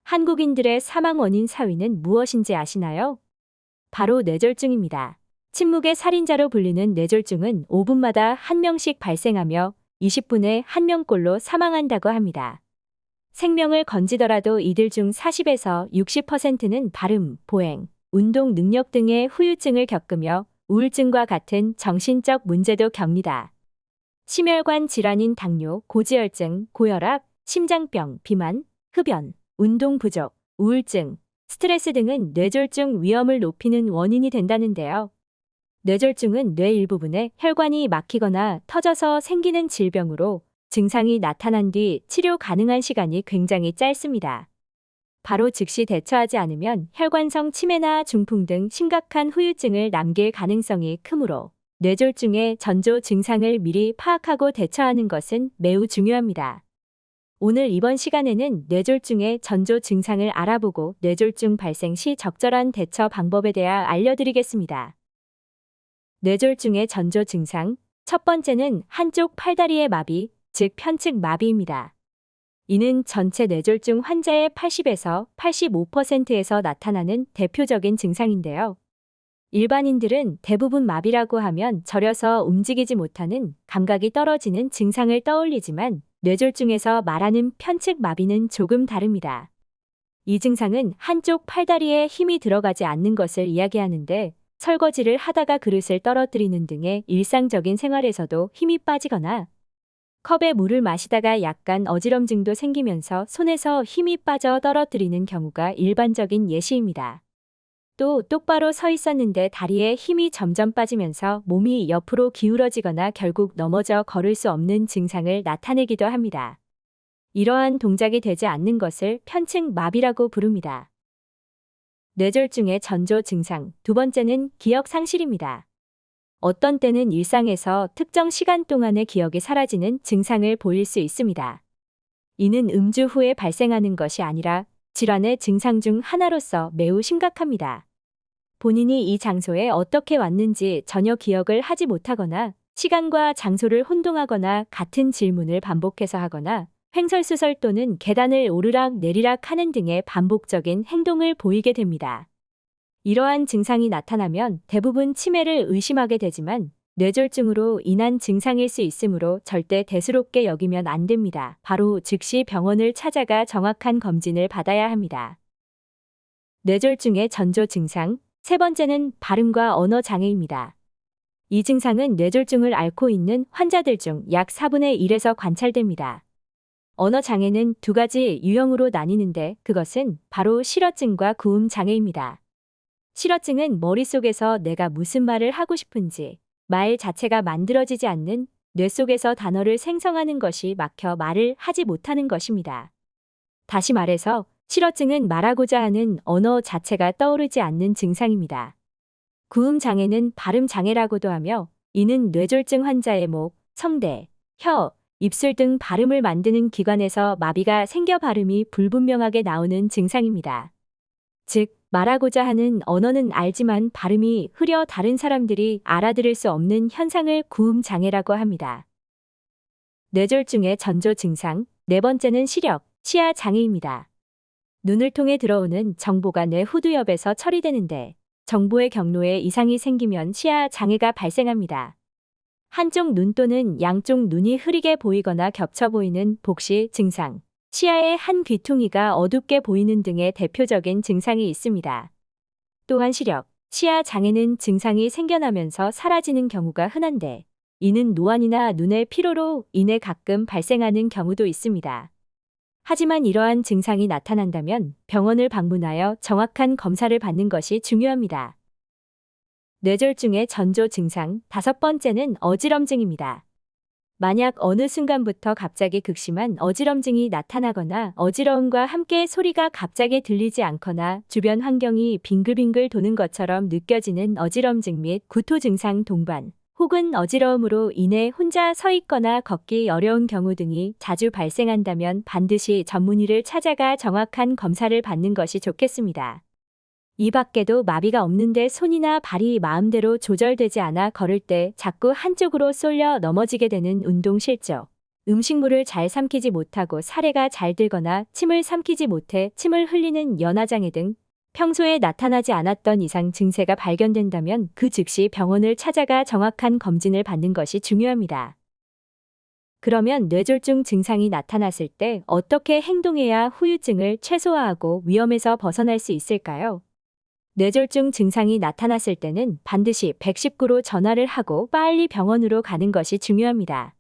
한국인들의 사망 원인 4위는 무엇인지 아시나요? 바로 뇌졸중입니다. 침묵의 살인자로 불리는 뇌졸중은 5분마다 1명씩 발생하며 20분에 1명꼴로 사망한다고 합니다. 생명을 건지더라도 이들 중 40에서 60%는 발음, 보행, 운동 능력 등의 후유증을 겪으며 우울증과 같은 정신적 문제도 겪니다. 심혈관 질환인 당뇨, 고지혈증, 고혈압, 심장병, 비만, 흡연, 운동 부족, 우울증, 스트레스 등은 뇌졸중 위험을 높이는 원인이 된다는데요. 뇌졸중은 뇌 일부분에 혈관이 막히거나 터져서 생기는 질병으로 증상이 나타난 뒤 치료 가능한 시간이 굉장히 짧습니다. 바로 즉시 대처하지 않으면 혈관성 치매나 중풍 등 심각한 후유증을 남길 가능성이 크므로 뇌졸중의 전조 증상을 미리 파악하고 대처하는 것은 매우 중요합니다. 오늘 이번 시간에는 뇌졸중의 전조 증상을 알아보고 뇌졸중 발생 시 적절한 대처 방법에 대해 알려드리겠습니다. 뇌졸중의 전조 증상, 첫 번째는 한쪽 팔다리의 마비, 즉 편측 마비입니다. 이는 전체 뇌졸중 환자의 80에서 85%에서 나타나는 대표적인 증상인데요. 일반인들은 대부분 마비라고 하면 저려서 움직이지 못하는 감각이 떨어지는 증상을 떠올리지만 뇌졸중에서 말하는 편측 마비는 조금 다릅니다. 이 증상은 한쪽 팔다리에 힘이 들어가지 않는 것을 이야기하는데 설거지를 하다가 그릇을 떨어뜨리는 등의 일상적인 생활에서도 힘이 빠지거나 컵에 물을 마시다가 약간 어지럼증도 생기면서 손에서 힘이 빠져 떨어뜨리는 경우가 일반적인 예시입니다. 또 똑바로 서 있었는데 다리에 힘이 점점 빠지면서 몸이 옆으로 기울어지거나 결국 넘어져 걸을 수 없는 증상을 나타내기도 합니다. 이러한 동작이 되지 않는 것을 편측 마비라고 부릅니다. 뇌졸중의 전조 증상, 두 번째는 기억 상실입니다. 어떤 때는 일상에서 특정 시간 동안의 기억이 사라지는 증상을 보일 수 있습니다. 이는 음주 후에 발생하는 것이 아니라 질환의 증상 중 하나로서 매우 심각합니다. 본인이 이 장소에 어떻게 왔는지 전혀 기억을 하지 못하거나 시간과 장소를 혼동하거나 같은 질문을 반복해서 하거나 횡설수설 또는 계단을 오르락 내리락 하는 등의 반복적인 행동을 보이게 됩니다. 이러한 증상이 나타나면 대부분 치매를 의심하게 되지만 뇌졸중으로 인한 증상일 수 있으므로 절대 대수롭게 여기면 안 됩니다. 바로 즉시 병원을 찾아가 정확한 검진을 받아야 합니다. 뇌졸중의 전조 증상, 세 번째는 발음과 언어 장애입니다. 이 증상은 뇌졸중을 앓고 있는 환자들 중 약 4분의 1에서 관찰됩니다. 언어 장애는 두 가지 유형으로 나뉘는데 그것은 바로 실어증과 구음 장애입니다. 실어증은 머릿속에서 내가 무슨 말을 하고 싶은지 말 자체가 만들어지지 않는 뇌 속에서 단어를 생성하는 것이 막혀 말을 하지 못하는 것입니다. 다시 말해서 실어증은 말하고자 하는 언어 자체가 떠오르지 않는 증상입니다. 구음 장애는 발음 장애라고도 하며 이는 뇌졸중 환자의 목, 성대, 혀, 입술 등 발음을 만드는 기관에서 마비가 생겨 발음이 불분명하게 나오는 증상입니다. 즉, 말하고자 하는 언어는 알지만 발음이 흐려 다른 사람들이 알아들을 수 없는 현상을 구음 장애라고 합니다. 뇌졸중의 전조 증상, 네 번째는 시력, 시야 장애입니다. 눈을 통해 들어오는 정보가 뇌 후두엽에서 처리되는데 정보의 경로에 이상이 생기면 시야 장애가 발생합니다. 한쪽 눈 또는 양쪽 눈이 흐리게 보이거나 겹쳐 보이는 복시 증상, 시야의 한 귀퉁이가 어둡게 보이는 등의 대표적인 증상이 있습니다. 또한 시력, 시야 장애는 증상이 생겨나면서 사라지는 경우가 흔한데 이는 노안이나 눈의 피로로 인해 가끔 발생하는 경우도 있습니다. 하지만 이러한 증상이 나타난다면 병원을 방문하여 정확한 검사를 받는 것이 중요합니다. 뇌졸중의 전조 증상, 다섯 번째는 어지럼증입니다. 만약 어느 순간부터 갑자기 극심한 어지럼증이 나타나거나 어지러움과 함께 소리가 갑자기 들리지 않거나 주변 환경이 빙글빙글 도는 것처럼 느껴지는 어지럼증 및 구토 증상 동반, 혹은 어지러움으로 인해 혼자 서 있거나 걷기 어려운 경우 등이 자주 발생한다면 반드시 전문의를 찾아가 정확한 검사를 받는 것이 좋겠습니다. 이 밖에도 마비가 없는데 손이나 발이 마음대로 조절되지 않아 걸을 때 자꾸 한쪽으로 쏠려 넘어지게 되는 운동 실조, 음식물을 잘 삼키지 못하고 사레가 잘 들거나 침을 삼키지 못해 침을 흘리는 연화장애 등 평소에 나타나지 않았던 이상 증세가 발견된다면 그 즉시 병원을 찾아가 정확한 검진을 받는 것이 중요합니다. 그러면 뇌졸중 증상이 나타났을 때 어떻게 행동해야 후유증을 최소화하고 위험에서 벗어날 수 있을까요? 뇌졸중 증상이 나타났을 때는 반드시 119로 전화를 하고 빨리 병원으로 가는 것이 중요합니다.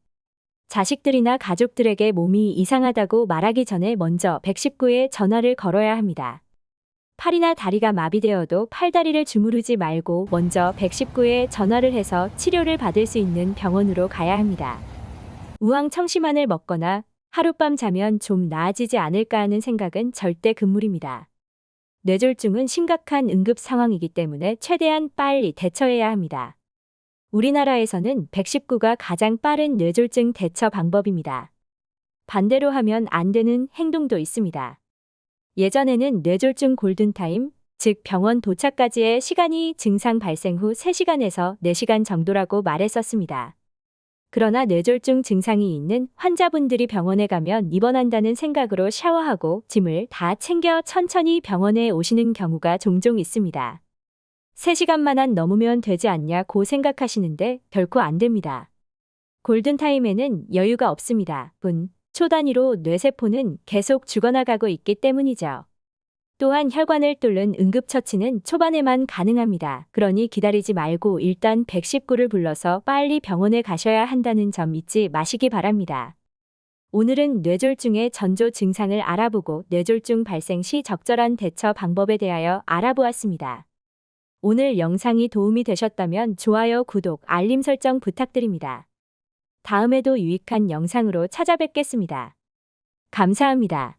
자식들이나 가족들에게 몸이 이상하다고 말하기 전에 먼저 119에 전화를 걸어야 합니다. 팔이나 다리가 마비되어도 팔다리를 주무르지 말고 먼저 119에 전화를 해서 치료를 받을 수 있는 병원으로 가야 합니다. 우황청심환을 먹거나 하룻밤 자면 좀 나아지지 않을까 하는 생각은 절대 금물입니다. 뇌졸중은 심각한 응급 상황이기 때문에 최대한 빨리 대처해야 합니다. 우리나라에서는 119가 가장 빠른 뇌졸중 대처 방법입니다. 반대로 하면 안 되는 행동도 있습니다. 예전에는 뇌졸중 골든타임, 즉 병원 도착까지의 시간이 증상 발생 후 3시간에서 4시간 정도라고 말했었습니다. 그러나 뇌졸중 증상이 있는 환자분들이 병원에 가면 입원한다는 생각으로 샤워하고 짐을 다 챙겨 천천히 병원에 오시는 경우가 종종 있습니다. 3시간만 넘으면 되지 않냐고 생각하시는데 결코 안 됩니다. 골든타임에는 여유가 없습니다. 분, 초 단위로 뇌세포는 계속 죽어나가고 있기 때문이죠. 또한 혈관을 뚫는 응급처치는 초반에만 가능합니다. 그러니 기다리지 말고 일단 119를 불러서 빨리 병원에 가셔야 한다는 점 잊지 마시기 바랍니다. 오늘은 뇌졸중의 전조 증상을 알아보고 뇌졸중 발생 시 적절한 대처 방법에 대하여 알아보았습니다. 오늘 영상이 도움이 되셨다면 좋아요, 구독, 알림 설정 부탁드립니다. 다음에도 유익한 영상으로 찾아뵙겠습니다. 감사합니다.